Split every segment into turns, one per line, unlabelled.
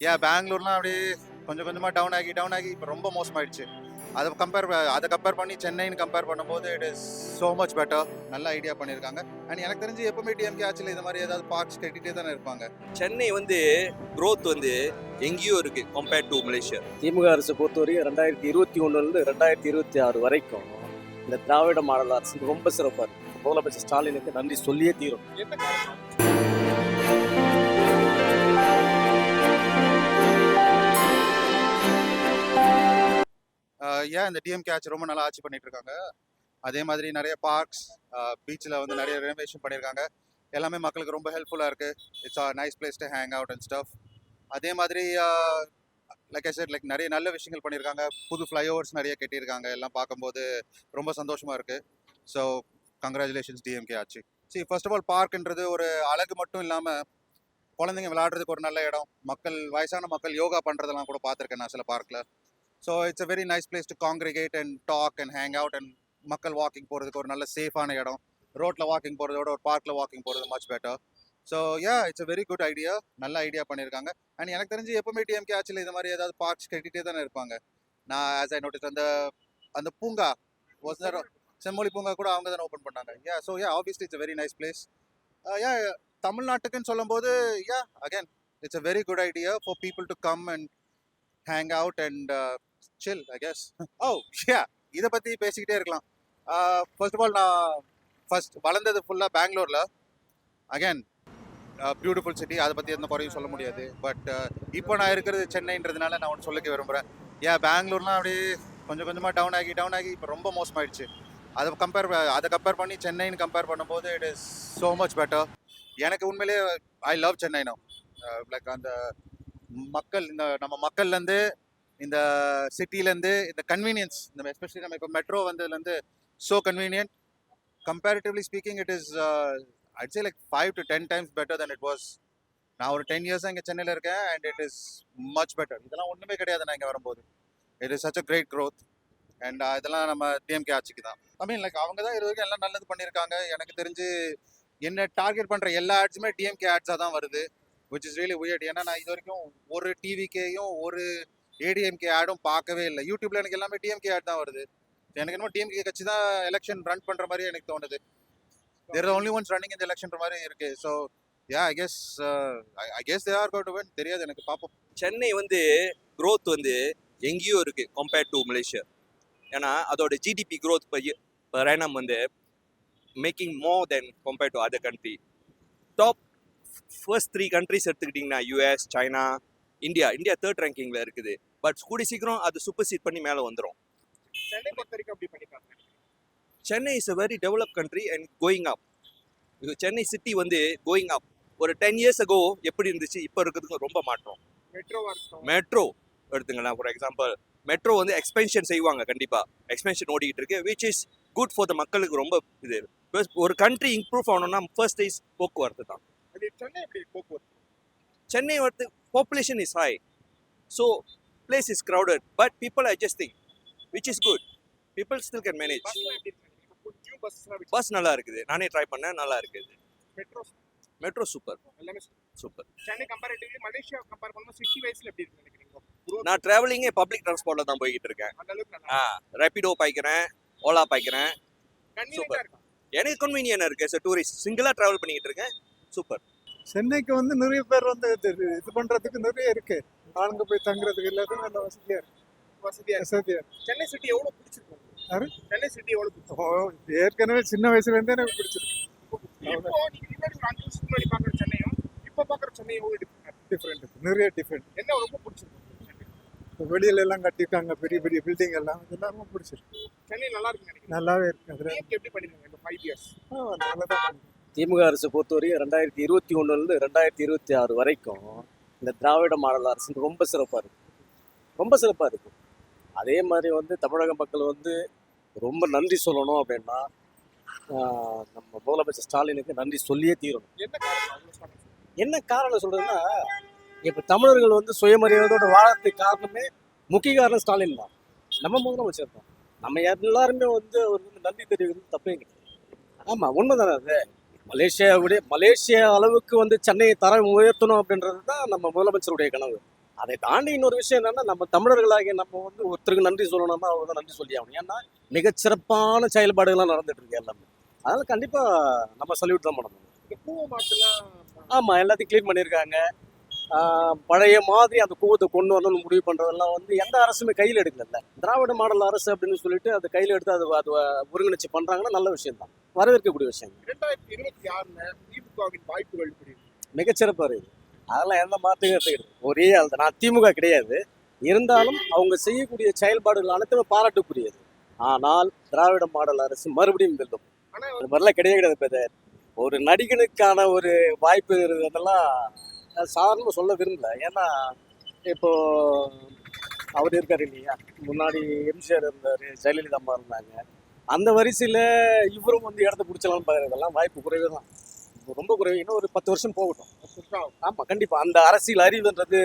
பெங்களூர்லாம் அப்படியே கொஞ்சம் கொஞ்சமாக டவுன் ஆகி இப்போ ரொம்ப மோசமாயிடுச்சு. அதை கம்பேர் பண்ணி சென்னைன்னு கம்பேர் பண்ணும்போது it is so much better. நல்ல ஐடியா பண்ணியிருக்காங்க. அண்ட் எனக்கு தெரிஞ்சு எப்பவுமே டிஎம்கே ஆட்சியில் இது மாதிரி ஏதாவது பார்க்ஸ் கட்டிகிட்டே தானே இருப்பாங்க.
சென்னை வந்து growth வந்து எங்கேயோ இருக்கு கம்பேர்ட் டு மலேசியா.
திமுக அரசு பொறுத்தவரைக்கும் 2021 2026 வரைக்கும் இந்த திராவிட மாடல் அரசு ரொம்ப சிறப்பாக இருக்கு. முதலமைச்சர் ஸ்டாலினுக்கு நன்றி சொல்லியே தீரும்.
இந்த டிஎம்கே ஆட்சி ரொம்ப நல்லா ஆட்சி பண்ணிட்டு இருக்காங்க. அதே மாதிரி நிறைய பார்க்ஸ், பீச்சில் வந்து நிறைய ரெனோவேஷன் பண்ணியிருக்காங்க. எல்லாமே மக்களுக்கு ரொம்ப ஹெல்ப்ஃபுல்லாக இருக்குது. It's nice place to hang out and stuff. அதே மாதிரி லைக் ஐ செட் நிறைய நல்ல விஷயங்கள் பண்ணியிருக்காங்க. புது ஃப்ளைஓவர்ஸ் நிறைய கட்டியிருக்காங்க. எல்லாம் பார்க்கும்போது ரொம்ப சந்தோஷமாக இருக்குது. ஸோ கங்க்ராச்சுலேஷன்ஸ் டிஎம்கே ஆட்சி. சரி, ஃபர்ஸ்ட் ஆஃப் ஆல் பார்க்ன்றது ஒரு அழகு மட்டும் இல்லாமல் குழந்தைங்க விளையாடுறதுக்கு ஒரு நல்ல இடம். வயசான மக்கள் யோகா பண்ணுறதெல்லாம் கூட பார்த்துருக்கேன் நான் சில பார்க்கில். So it's a very nice place to congregate and talk and hang out. And மக்கள் வாக்கிங் போகிறதுக்கு ஒரு நல்ல சேஃபான இடம். ரோட்டில் வாக்கிங் போகிறதோட ஒரு பார்க்கில் வாக்கிங் போகிறது much better. So it's a very good idea. நல்ல ஐடியா பண்ணியிருக்காங்க. அண்ட் எனக்கு தெரிஞ்சு எப்பவுமே டிஎம்கே ஆட்சியில் இது மாதிரி ஏதாவது பார்க்ஸ் கட்டிகிட்டே தானே இருப்பாங்க. நான் ஆஸ் ஐ நோட்டிஸ் அந்த பூங்கா செம்மொழி பூங்கா கூட அவங்க தானே ஓப்பன் பண்ணாங்க. So obviously it's a very nice place. தமிழ்நாட்டுக்குன்னு சொல்லும்போது again it's a very good idea for people to come and hang out and chill, I guess. இதை பற்றி பேசிக்கிட்டே இருக்கலாம். ஃபர்ஸ்ட் ஆஃப் ஆல் நான் வளர்ந்தது ஃபுல்லாக பெங்களூரில். அகேன் பியூட்டிஃபுல் சிட்டி, அதை பற்றி எந்த குறையும் சொல்ல முடியாது. பட் இப்போ நான் இருக்கிறது சென்னைன்றதுனால நான் ஒன்று சொல்லிக்க விரும்புகிறேன். பெங்களூர்லாம் அப்படியே கொஞ்சம் கொஞ்சமாக டவுன் ஆகி இப்போ ரொம்ப மோசமாயிடுச்சு. அதை கம்பேர் பண்ணி சென்னைன்னு கம்பேர் பண்ணும்போது it is so much better. எனக்கு உண்மையிலேயே I love Chennai no. Like அந்த நம்ம மக்கள்லேருந்து, இந்த சிட்டிலேருந்து, இந்த கன்வீனியன்ஸ், இந்த எஸ்பெஷலி நம்ம இப்போ மெட்ரோ வந்ததுலேருந்து so convenient. Comparatively speaking it is I'd say like 5 to 10 times better than it was. நான் ஒரு 10 years இங்கே சென்னையில் இருக்கேன் and it is much better. இதெல்லாம் ஒன்றுமே கிடையாது நான் இங்கே வரும்போது. It is such a great growth. And இதெல்லாம் நம்ம டிஎம்கே ஆட்சிக்கு தான். அவங்க தான் இது வரைக்கும் எல்லாம் நல்லது பண்ணியிருக்காங்க. எனக்கு தெரிஞ்சு என்ன டார்கெட் பண்ணுற எல்லா ஆட்ஸுமே டிஎம்கே ஆட்ஸாக தான் வருது, which is really weird. ஏன்னா நான் இது வரைக்கும் ஒரு டிவிகேயும் ஒரு ஏடிஎம்கே ஆடும் பார்க்கவே இல்லை. யூடியூப்ல எனக்கு எல்லாமே டிஎம்கே ஆட் தான் வருது. எனக்கு என்னமோ டிஎம்கே கட்சி தான் எலெக்ஷன் ரன் பண்ணுற மாதிரி எனக்கு தோணுது. They're the only ones running in the election மாதிரி இருக்கு. So I guess they are going to win. தெரியாது எனக்கு, பார்ப்போம்.
சென்னை வந்து growth வந்து எங்கேயோ இருக்கு கம்பேர்ட் டு மலேசியா. ஏன்னா அதோட ஜிடிபி growth per annum வந்து making more then compared to other country. Top first 3 countries எடுத்துக்கிட்டிங்கன்னா யூஎஸ், சைனா, இந்தியா 3rd ரேங்கிங்கில் இருக்குது. பட் கூடி சீக்கிரம் அது சூப்பர் சீட் பண்ணி மேலே வந்துடும்.
சென்னை பொறுத்த வரைக்கும் அப்படி பண்ணிப்பாங்க.
Chennai is a very develop country and going up. Chennai city வந்து கோயிங் அப். ஒரு 10 years ago எப்படி இருந்துச்சு, இப்போ இருக்கிறதுக்கு ரொம்ப மாற்றம். மெட்ரோ எடுத்துங்களேன் ஃபார் எக்ஸாம்பிள். மெட்ரோ வந்து எக்ஸ்பென்ஷன் செய்வாங்க, கண்டிப்பாக எக்ஸ்பென்ஷன் ஓடிக்கிட்டு இருக்கு, which is good for the மக்களுக்கு. ரொம்ப இது ஒரு கண்ட்ரி இம்ப்ரூவ் ஆகணும்னா ஃபர்ஸ்ட் இஸ் போக்குவரத்து தான். சென்னை வந்து population is high, so place is crowded, but people are adjusting, which is good. People still can manage. Bus நல்லா இருக்குது, நானே ட்ரை பண்ணேன், நல்லா இருக்குது. Metro super, super.
Chennai comparatively Malaysia compare பண்ணும்போது சிட்டி வைஸ்ல எப்படி இருக்கு நினைக்கிறீங்க?
நான் டிராவலிங்கே பப்ளிக் டிரான்ஸ்போர்ட்ல தான் போய்கிட்டு இருக்கேன்.
அந்த அளவுக்கு நல்லா
ரேபிடோ பாய்க்கிறேன், ஓலா பாய்க்கிறேன்.
கன்வீனியன்ட்டா இருக்கு.
எனக்கு கன்வீனியன்ட் இருக்கு. டூரிஸ்ட் சிங்கிளா டிராவல் பண்ணிக்கிட்டு இருக்கேன். சூப்பர்.
சென்னைக்கு வந்து நிறைய பேர் வந்து இது பண்றதுக்கு நிறைய இருக்கு. ஆளுங்க போய் தங்குறதுக்கு எல்லாத்துக்கும் நல்ல வசதியா இருக்கு.
சென்னை சிட்டி எவ்வளவு பிடிச்சிருக்கு? சென்னை சிட்டி எவ்வளவு பிடிச்சிருக்கு?
ஏற்கனவே சின்ன வயசுல இருந்தே எனக்கு பிடிச்சிருக்கு.
இப்போ நீங்க முன்னாடி ஒரு 5 வருஷத்துக்கு முன்னாடி பாக்குற சென்னையும் இப்போ பாக்குற சென்னையும் எவ்வளவு
டிஃப்ரெண்ட், நிறைய டிஃப்ரெண்ட்.
என்ன ரொம்ப பிடிச்சிருக்கு?
வெளியில எல்லாம் கட்டிருக்காங்க, பெரிய பெரிய பில்டிங் எல்லாம், இதெல்லாம் ரொம்ப பிடிச்சிருக்கு.
சென்னை நல்லா இருக்கு நினைக்கிறேன்.
நல்லாவே இருக்கு. அதுல
எப்படி பண்ணிருக்காங்க இந்த 5 years?
நல்லதான்.
திமுக அரசு பொறுத்தவரைக்கும் 2021 2026 வரைக்கும் இந்த திராவிட மாடல் அரசு ரொம்ப சிறப்பாக இருக்கு. ரொம்ப சிறப்பாக இருக்கு. அதே மாதிரி வந்து தமிழக மக்கள் வந்து ரொம்ப நன்றி சொல்லணும் அப்படின்னா நம்ம முதலமைச்சர் ஸ்டாலினுக்கு நன்றி சொல்லியே தீரணும். என்ன காரணம் சொல்றதுன்னா, இப்போ தமிழர்கள் வந்து சுயமரியாதையோட வாழறதுக்கு காரணமே முக்கிய காரணம் ஸ்டாலின் தான். நம்ம முதலமைச்சர் தான். நம்ம எல்லாருமே வந்து அவர் வந்து நன்றி தெரிவிக்கிறது தப்பே கிடையாது. ஆமாம், உண்மைதானே அது. மலேசியா அளவுக்கு வந்து சென்னையை தரம் உயர்த்தணும் அப்படின்றது தான் நம்ம முதலமைச்சருடைய கனவு. அதை தாண்டி இன்னொரு விஷயம் என்னன்னா, நம்ம தமிழர்களாகிய நம்ம வந்து ஒருத்தருக்கு நன்றி சொல்லணும்னா அவர் தான் நன்றி சொல்லி ஆகணும். ஏன்னா மிகச்சிறப்பான செயல்பாடுகள்லாம் நடந்துட்டு இருக்கு எல்லாமே. அதனால கண்டிப்பா நம்ம சல்யூட் தான் பண்ணணும்.
இந்த கூவ மாத்தெல்லாம்
ஆமா, எல்லாத்தையும் க்ளீன் பண்ணியிருக்காங்க. பழைய மாதிரி அந்த கூவத்தை கொண்டு வரணும்னு முடிவு பண்றதெல்லாம் வந்து எந்த அரசுமே கையில் எடுக்கல. திராவிட மாடல் அரசு அப்படின்னு சொல்லிட்டு அதை கையில் எடுத்து அது ஒருங்கிணைச்சு பண்றாங்கன்னா நல்ல விஷயம் தான், வரவேற்கக்கூடிய விஷயம்.
2026 திமுகவின் வாய்ப்புகள் எப்படி இருக்கு?
மிகச்சிறப்பா இருக்குது. அதெல்லாம் எந்த மாற்றமும் கிடையாது. ஒரே ஆள் தான். நான் திமுக கிடையாது, இருந்தாலும் அவங்க செய்யக்கூடிய செயல்பாடுகள் அனைத்துமே பாராட்டுக்குரியது. ஆனால் திராவிட மாடல் அரசு மறுபடியும் வெல்லும்.
ஆனா
அது மாதிரிலாம் கிடையாது பிரதர். ஒரு நடிகனுக்கான ஒரு வாய்ப்பு அதெல்லாம் சாதாரணமாக சொல்ல விரும்பல. ஏன்னா இப்போ அவர் இருக்காரு இல்லையா, முன்னாடி எம்ஜிஆர் இருந்தார், ஜெயலலிதா அம்மா இருந்தாங்க. அந்த வரிசையில் இவரும் வந்து இடத்த பிடிச்சலாம்னு பார்க்குறதெல்லாம் வாய்ப்பு குறைவு தான், ரொம்ப குறைவு. இன்னும் ஒரு 10 வருஷம் போகட்டும். ஆமாம், கண்டிப்பாக அந்த அரசியல் அறிவுன்றது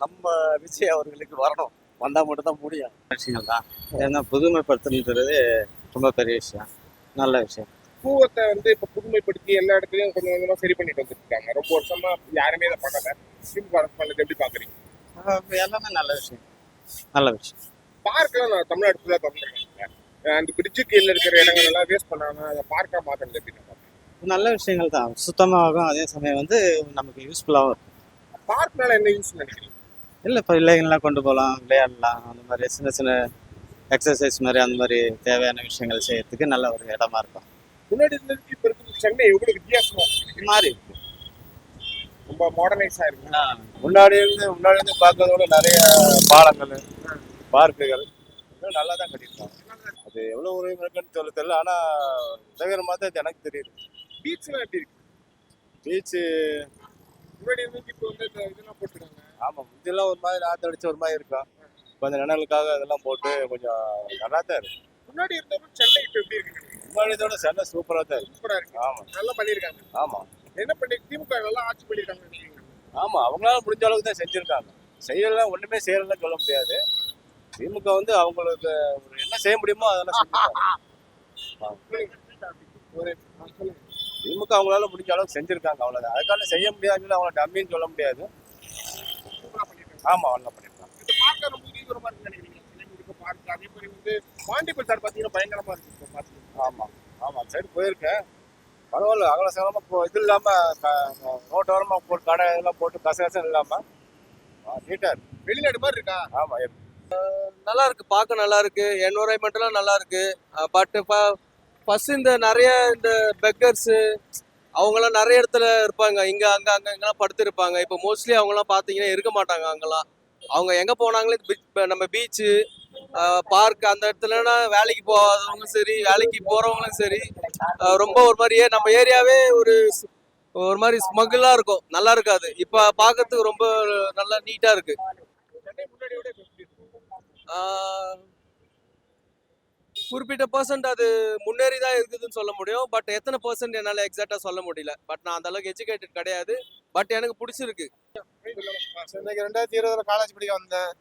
நம்ம விஜய் அவர்களுக்கு வரணும். வந்தால் மட்டும்தான் முடியும்.
விஷயங்கள் தான். ஏன்னா புதுமைப்படுத்துறது ரொம்ப பெரிய விஷயம், நல்ல விஷயம்.
கூவத்தை வந்து இப்ப புதுமைப்படுத்தி எல்லா இடத்துலயும் கொஞ்சம் கொஞ்சமா சரி பண்ணிட்டு வந்துருக்காங்க. ரொம்ப வருஷமா யாருமே இதை பண்ணல. திமுக அரசு பண்ணது எப்படி பாக்குறீங்க?
எல்லாமே நல்ல விஷயம், நல்ல விஷயம்.
பார்க்கலாம் நான் தமிழ்நாடு ஃபுல்லா திறந்துருக்காங்க. அந்த பிரிட்ஜு கீழே இருக்கிற இடங்கள் எல்லாம் வேஸ்ட் பண்ணாம அதை பார்க்கா மாத்திரம் எப்படி
நல்ல விஷயங்கள் தான், சுத்தமாகும், அதே சமயம் வந்து நமக்கு யூஸ்ஃபுல்லாகவும் இருக்கும்.
பார்க்னால என்ன யூஸ் நினைக்கிறீங்க?
இல்லை, இப்போ பிள்ளைங்கள்லாம் கொண்டு போகலாம், விளையாடலாம், அந்த மாதிரி சின்ன சின்ன எக்ஸசைஸ் மாதிரி அந்த மாதிரி தேவையான விஷயங்கள் செய்யறதுக்கு நல்ல ஒரு இடமா இருக்கும்.
முன்னாடி இருந்ததுக்கு இப்ப இருக்கிற சென்னை எவ்வளவு வித்தியாசமா இருக்கு?
மாறி
ரொம்ப மாடர்னைஸ் ஆயிருக்கு.
முன்னாடி இருந்து பார்க்கறதோட நிறைய பாலங்கள், பார்க்குகள் நல்லா தான் கட்டியிருக்காங்க. அது எவ்வளோ உதவி இருக்குன்னு தெரியல, ஆனால் உதவிற மாதிரி அது எனக்கு தெரியுது.
பீச்லாம் எப்படி இருக்கு?
பீச்சு
முன்னாடி இருந்ததுக்கு இப்போ வந்து இந்த இதெல்லாம் போட்டுருக்காங்க.
ஆமாம், இதெல்லாம் ஒரு மாதிரி நாற்று அடிச்ச ஒரு மாதிரி இருக்கும். கொஞ்சம் நிழலுக்காக அதெல்லாம் போட்டு கொஞ்சம் நல்லா தான் இருக்கு.
முன்னாடி இருந்தப்ப சென்னை இப்போ எப்படி இருக்கு?
முன்னாடியதோட சென்னை சூப்பராக தான் இருக்கு.
சூப்பரா இருக்கு.
ஆமாம்
நல்லா பண்ணியிருக்காங்க.
ஆமாம்
என்ன பண்ணி திமுக நல்லா ஆட்சி பண்ணியிருக்காங்க நினைக்கிறீங்க?
ஆமாம், அவங்களால முடிஞ்ச அளவுக்கு தான் செஞ்சுருக்காங்க. செய்யலாம், ஒன்றுமே செய்யலாம் சொல்ல முடியாது. திமுக வந்து அவங்களுக்கு ஒரு என்ன செய்ய முடியுமோ அதெல்லாம் செஞ்சிருக்காங்க. திமுக அவங்களால முடிஞ்ச அளவுக்கு செஞ்சிருக்காங்க, அவ்வளோதான். அதுக்கான செய்ய முடியாதுன்னு அவங்கள டம்மின்னு சொல்ல முடியாது. ஆமாம், அவ்வளோ பண்ணியிருக்காங்க.
இந்த பார்க்க ரொம்ப தீவிரமா இருக்கு நினைக்கிறீங்க? சிலைமுடிக்க பார்க்க அதே மாதிரி வந்து பாண்டிப்பல் சார் பார்த்தீங்கன்னா பயங்கரமா இருக்கு. இப்போ பார்த்து
ஆமாம் ஆமாம், சைடு போயிருக்கேன். பரவாயில்ல, அகல சகலமாக இப்போ இது இல்லாமல் ரோட்டோரமாக போட்டு கடை இதெல்லாம் போட்டு கசகசம் இல்லாமல் நீட்டாக இருக்கு.
வெளிநாடு மாதிரி இருக்கா?
ஆமாம் இருக்கு.
நல்லா இருக்கு, பார்க்க நல்லா இருக்கு, என்வரான்மெண்ட்லாம் நல்லா இருக்கு. பட் ஃபர்ஸ்ட் இந்த நிறைய இந்த பெக்கர்ஸ் அவங்கெல்லாம் நிறைய இடத்துல இருப்பாங்க, இங்க அங்க அங்க இங்கெல்லாம் படுத்திருப்பாங்க. இப்போ மோஸ்ட்லி அவங்கெல்லாம் பார்த்தீங்கன்னா இருக்க மாட்டாங்க அங்கெல்லாம். அவங்க எங்க போனாங்களே நம்ம பீச்சு, பார்க் அந்த இடத்துலனா வேலைக்கு போகாதவங்களும் சரி, வேலைக்கு போறவங்களும் சரி, ரொம்ப ஒரு மாதிரியே நம்ம ஏரியாவே ஒரு மாதிரி ஸ்மகிளா இருக்கும், நல்லா இருக்காது. இப்ப பார்க்கறதுக்கு ரொம்ப நல்லா நீட்டா இருக்கு.
சென்னை முன்னாடியோட இப்போ எப்படி இருக்கு?
குறிப்பிட்ட பர்சன்ட் அது முன்னேறி தான் இருக்குதுன்னு சொல்ல முடியும். பட் எத்தனை பர்சன்ட் என்னால் எக்ஸாக்டாக சொல்ல முடியல. பட் நான் அந்த அளவுக்கு எஜுகேட்டட் கிடையாது. பட் எனக்கு பிடிச்சிருக்கு.
சென்னைக்கு 2020 காலேஜ் படிக்க வந்தேன்.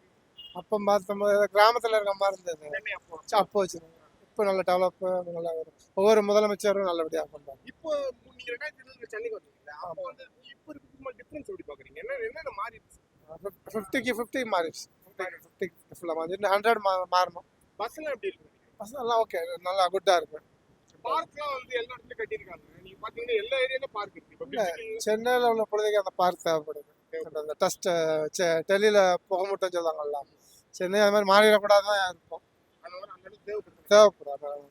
அப்போ பார்த்தோம் கிராமத்தில் இருக்க மாதிரி இருந்தது.
சென்னை அப்போ
அப்போ வச்சுருந்தேன். இப்போ நல்ல டெவலப், நல்லா வரும். ஒவ்வொரு முதலமைச்சரும் நல்லபடியாக பண்ணுறாங்க.
இப்போ நீங்க 2020 சென்னைக்கு வந்தீங்களா? அப்போ வந்து இப்போ இருக்கிற டிஃபரன்ஸ் எப்படி பாக்குறீங்க? என்ன மாறி இருக்கு?
50க்கு 50 மாறிடுச்சு. 50 ஃபுல்லாக மாறி 100 மாறணும்.
பஸ்லாம் எப்படி இருக்கு?
பஸ் நல்லா ஓகே, நல்லா குட்டாக இருக்கு.
பார்க்லாம் வந்து எல்லா இடத்துலயும் கட்டியிருக்காங்க. நீங்க பாத்தீங்கன்னா எல்லா ஏரியாலும் பார்க் இருக்கு. இப்போ
இல்ல, சென்னையில் உள்ள பொழுதுக்கு அந்த பார்க் தேவைப்படுது. அந்த டஸ்ட் டெல்லியில் புகை மூட்டம் சொல்லுவாங்கல்ல, சென்னை அது மாதிரி மாறிடக்கூடாதுதான் இருக்கும்.
அந்த அளவுக்கு தேவைப்படுது.
தேவைப்படும்.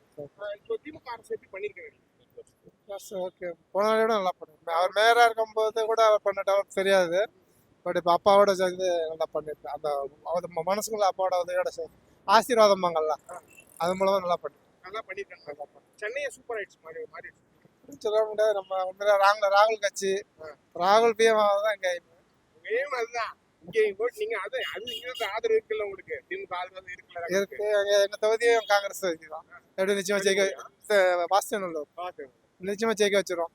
இப்போ திமுக அரசு எப்படி பண்ணிருக்காங்க?
பஸ் ஓகே, போன விட நல்லா பண்ணுவேன். அவர் மேயராக இருக்கும்போது கூட அவர் பண்ண டெவலப் தெரியாது. பட் இப்போ அப்பாவோட சேர்ந்து நல்லா பண்ணியிருக்கேன். அந்த அவர் மனசுக்குள்ள அப்பாவோட உதவியோட சேர்ந்து ஆசீர்வாதம்பாங்கல்ல, அது மூலமாக நல்லா
நல்லா பண்ணிருக்காங்க. சென்னையை சூப்பர் ஆயிடுச்சு மாறி
சொல்ல முடியாது. நம்ம உண்மையில ராகுல் கட்சி, ராகுல் பிஎம் தான் இங்கே
ஏன் அதுதான் இங்கே vote நீங்க அது இங்க ஆதரவு இருக்குல்ல உங்களுக்கு? திமுக ஆதரவு இருக்குல்ல?
இருக்கு. எங்கள் தொகுதியும் காங்கிரஸ் தொகுதி தான். எப்படி நிச்சயமா ஜெயிக்க வாஸ்தவனூர் நிச்சயமா ஜெயிக்க வச்சிரும்.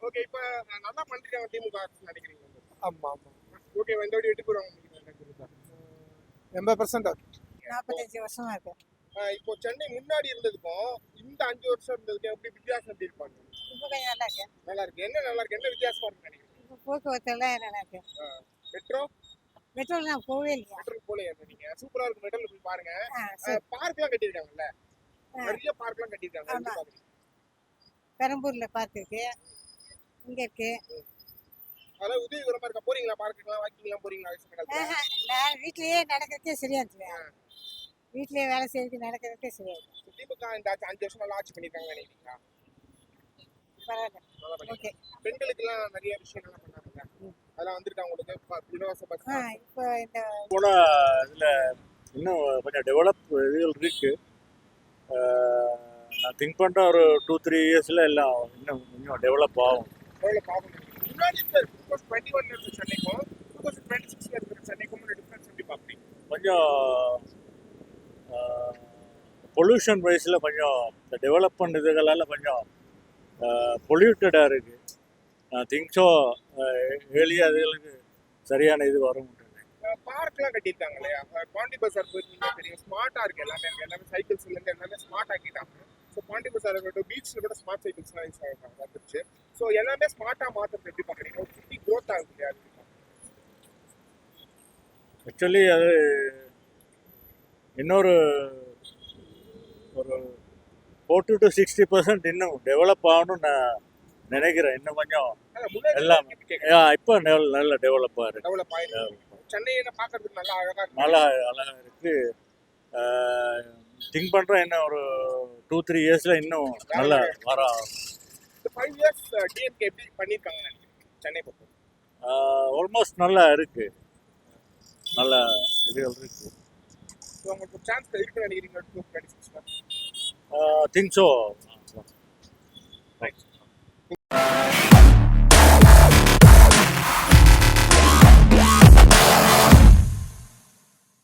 ஓகே, இப்போ நல்லா பண்ணிருக்காங்க திமுக அரசு நினைக்கிறீங்க?
ஆமாம் ஆமாம்,
ஓகே, இந்த வாட்டி வெட்டி போடுவாங்க
80% ஓகே.
45 வருஷமா இருக்கு.
இப்போ சென்னை முன்னாடி இருந்ததுக்கும் இந்த 5 வருஷம் இருந்ததுக்கும் எப்படி வித்தியாசம் எப்படி இருப்பாங்க?
இப்போ கொஞ்சம் நல்லா இருக்கு.
நல்லா இருக்கு. என்ன நல்லா இருக்கு? என்ன வித்தியாசமா இருக்கு நினைக்கிறீங்க?
இப்போ போக்குவரத்து எல்லாம் நல்லா இருக்கு.
மெட்ரோ
மெட்ரோல நான் போவே இல்லையா
மெட்ரல் போல நீங்க சூப்பரா இருக்கு மெட்ரோல போய் பாருங்க.
சரி
பார்க்லாம் கட்டியிருக்காங்கல்ல,
ஆ.
நிறைய பார்க்லாம் கட்டியிருக்காங்க. எப்படி
ஆமா.
பாக்குறீங்க?
பெரம்பூர்ல பார்க் இருக்கு இங்க இருக்கு
அதெல்லாம் உதவிகரமா இருக்கா? போறீங்களா பார்க்குலாம், வாக்கிங்லாம் போறீங்களா வயசு காலத்துல?
ஆஹா, நான் வீட்லயே நடக்கிறதுக்கே சரியா இருந்துச்சு வீட்லயே வேலை செய்யறதுக்கு நடக்கிறதுக்கே சரியா இருக்கு
திமுக இந்த 5 வருஷம் நல்லா ஆட்சி பண்ணிருக்காங்க நினைக்கிறீங்களா?
பரவாயில்ல
நல்லா பண்ணிருக்காங்க.
ஓகே
பெண்களுக்கெல்லாம் நிறைய விஷயங்கள்லாம் பண்ணாங்கல்ல, அதெல்லாம் வந்திருக்கா உங்களுக்கு? இலவச பஸ்
இப்போ இந்த
போன இதில் இன்னும் கொஞ்சம் டெவலப் இதுகள் இருக்கு. நான் திங்க் பண்ணுறேன் ஒரு 2-3 இயர்ஸில் எல்லாம் இன்னும் டெவலப் ஆகும்.
எவ்வளவு பாவம் நினைக்கிறீங்க? முன்னாடி இருந்த 2021 இருந்த சென்னைக்கும் 2026 இருக்கிற சென்னைக்கும் டிஃபரன்ஸ் எப்படி பாக்குறீங்க?
கொஞ்சம் பொல்யூஷன் வைஸில் கொஞ்சம் இந்த டெவலப்மெண்ட் இதுகளெல்லாம் கொஞ்சம் பொல்யூட்டடாக இருக்குது. நான் திங்க் ஸோ ஏர்லியாக அதுகளுக்கு சரியான இது வரும்.
பார்க்லாம் கட்டியிருக்காங்க இல்லையா? பாண்டி பஜார் போயிருந்தீங்க தெரியும், ஸ்மார்ட்டா இருக்கு எல்லாமே. எல்லாமே சைக்கிள்ஸ்ல இருந்து எல்லாமே ஸ்மார்ட் ஆக்கிட்டாங்க. ஸோ பாண்டி பஜார் இருக்கட்டும், பீச்ல கூட ஸ்மார்ட் சைக்கிள்ஸ்லாம் யூஸ் ஆகிட்டாங்க வந்துருச்சு. ஸோ எல்லாமே ஸ்மார்ட்டா மாற்றுறது எப்படி பாக்குறீங்க? ஒரு சிட்டி க்ரோத் ஆகுது இல்லையா?
ஆக்சுவலி அது இன்னொரு ஒரு 40-60% இன்னும் டெவலப் ஆகணும்னு நான் நினைக்கிறேன். இன்னும் கொஞ்சம் எல்லாம் இப்போ நல்ல டெவலப்பாக இருக்கு.
டெவலப் ஆயிருக்கு. சென்னையை பார்க்கறதுக்கு நல்லா அழகா இருக்கு.
நல்லா அழகாக இருக்கு. திங்க் பண்ணுறேன் இன்னும் ஒரு 2-3 இயர்ஸில் இன்னும் நல்லா வர.
இந்த 5 இயர்ஸ் டிஎம்கே எப்படி பண்ணியிருக்காங்க நினைக்கிறீங்க சென்னை பொறுத்த?
ஆல்மோஸ்ட் நல்லா இருக்கு. நல்ல இதுகள் இருக்கு.
ஸோ உங்களுக்கு சான்ஸ் இருக்குன்னு நினைக்கிறீங்க 2026?
Think so